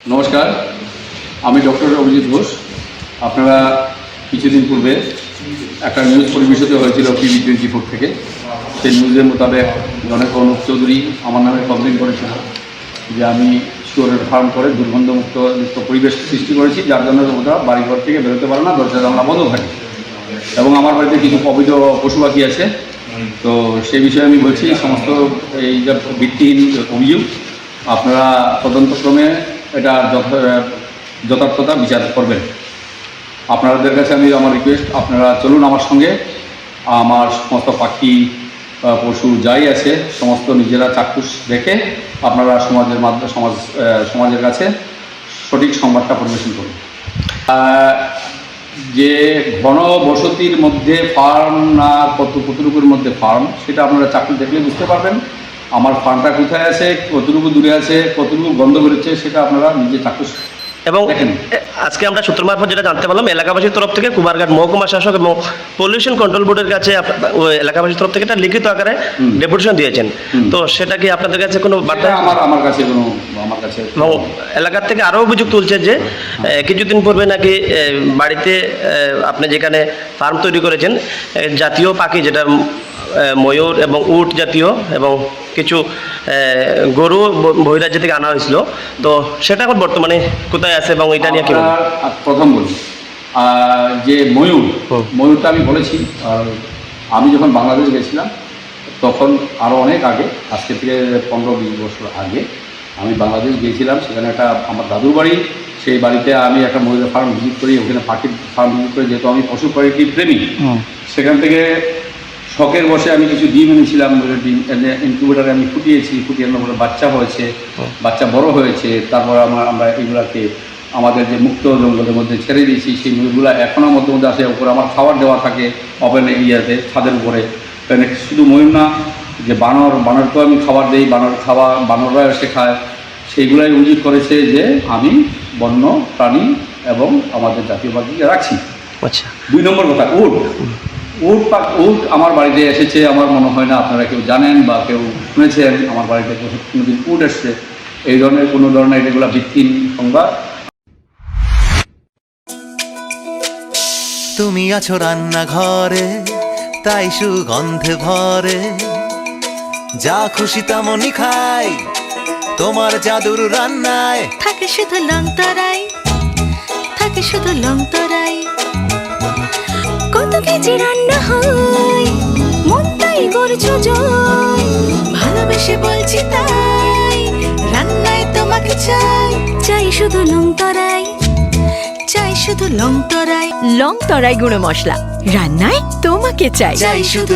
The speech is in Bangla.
নমস্কার, আমি ডক্টর অভিজিৎ ঘোষ। আপনারা কিছুদিন পূর্বে একটা নিউজ পরিবেশিত হয়েছিল PV24 থেকে। সেই নিউজের মোতাবেক জনক অনুপ চৌধুরী আমার নামে কমপ্লেন করেছিল যে আমি শুয়োরের ফার্ম করে দুর্গন্ধমুক্ত পরিবেশ সৃষ্টি করেছি, যার জন্য ওরা বাড়িঘর থেকে বেরোতে পারে না, দরজা জানলা বন্ধ থাকে। এবং আমার বাড়িতে কিছু অবৈধ পশু পাখি আছে। তো সেই বিষয়ে আমি বলছি, সমস্ত এই যে ভিত্তিহীন অভিযোগ আপনারা তদন্তক্রমে এটা যথার্থতা বিচার করবেন। আপনাদের কাছে আমি আমার রিকোয়েস্ট, আপনারা চলুন আমার সঙ্গে। আমার সমস্ত পাখি পশু যাই আছে সমস্ত নিজেরা চাক্ষুষ দেখে আপনারা সমাজের কাছে সঠিক সংবাদটা পরিবেশন করুন। যে ঘন বসতির মধ্যে ফার্ম না কতটুকুর মধ্যে ফার্ম, সেটা আপনারা চাক্ষুষ দেখলে বুঝতে পারবেন। আমার ফার্মটা কোথায় আছে, কতটুকু দূরে আছে, কতটুকু গন্ধ বেরোচ্ছে, সেটা আপনারা নিজে চাক্ষুষ এবং আজকে আমরা সূত্র মারফত যেটা জানতে পারলাম, এলাকাবাসীর তরফ থেকে কুমারঘাট মহকুমা শাসক এবং পলিউশন কন্ট্রোল বোর্ডের কাছে এলাকাবাসীর তরফ থেকে একটা লিখিত আকারে ডেপুটেশন দিয়েছেন। তো সেটা কি আপনাদের কাছে কোনো বার্তা? আমার কাছে এবং এলাকার থেকে আরও অভিযোগ তুলছে যে কিছুদিন পূর্বে নাকি বাড়িতে আপনি যেখানে ফার্ম তৈরি করেছেন জাতীয় পাখি, যেটা ময়ূর এবং উট জাতীয় এবং কিছু গরু বহিরাজ্য থেকে আনা হয়েছিল, তো সেটা এখন বর্তমানে কোথায় আছে এবং এটা নিয়ে কি? প্রথম বলি যে ময়ূরটা আমি বলেছি, আমি যখন বাংলাদেশ গেছিলাম তখন আরও অনেক আগে, আজকে থেকে 15-20 বছর আগে আমি বাংলাদেশ গিয়েছিলাম। সেখানে একটা আমার দাদুর বাড়ি, সেই বাড়িতে আমি একটা ময়ূরের ফার্ম ভিজিট করি, ওখানে পাখির ফার্ম ভিজিট করি। যেহেতু আমি পশু পাখি প্রেমী, সেখান থেকে শখের বসে আমি কিছু ডিম এনেছিলাম। ইনকিউবেটারে আমি ফুটিয়ানোর পরে বাচ্চা হয়েছে, বাচ্চা বড় হয়েছে। তারপর আমরা এগুলাকে আমাদের যে মুক্ত জঙ্গলের মধ্যে ছেড়ে দিয়েছি। সেই ময়ূরগুলো এখনও মধ্যে মধ্যে আসে। উপরে আমার খাবার দেওয়া থাকে ওপেন এরিয়াতে, ছাদের উপরে। শুধু ময়ূর না, যে বানরকেও আমি খাবার দিই, বানররা এসে খায়। সেইগুলাই অভিযোগ করেছে যে আমি বন্য প্রাণী এবং আমাদের জাতীয় পাখিকে রাখছি। আচ্ছা, 2 নম্বর কথা, উট আমার বাড়িতে এসেছে। আমার মনে হয় না আপনারা কেউ জানেন বা কেউ শুনেছেন আমার বাড়িতে কোনোদিন উট এসছে। এই ধরনের কোনো ধরনের এগুলো ভিত্তিহীন সংবাদ। তুমি আছো রান্নাঘরে, তাই সুগন্ধে ভরে, যা খুশি তেমনই খাই তোমার জাদুর রান্নায়। থাকে শুধু লং তরাই, কত কেজি রান্না হয়, মন তাই করছো জয়। ভালোবেসে বলছি তাই, রান্নায় তোমাকে চাই শুধু লং তরাই। লং তরাই গুঁড়ো মশলা, রান্নায় তোমাকে চাই শুধু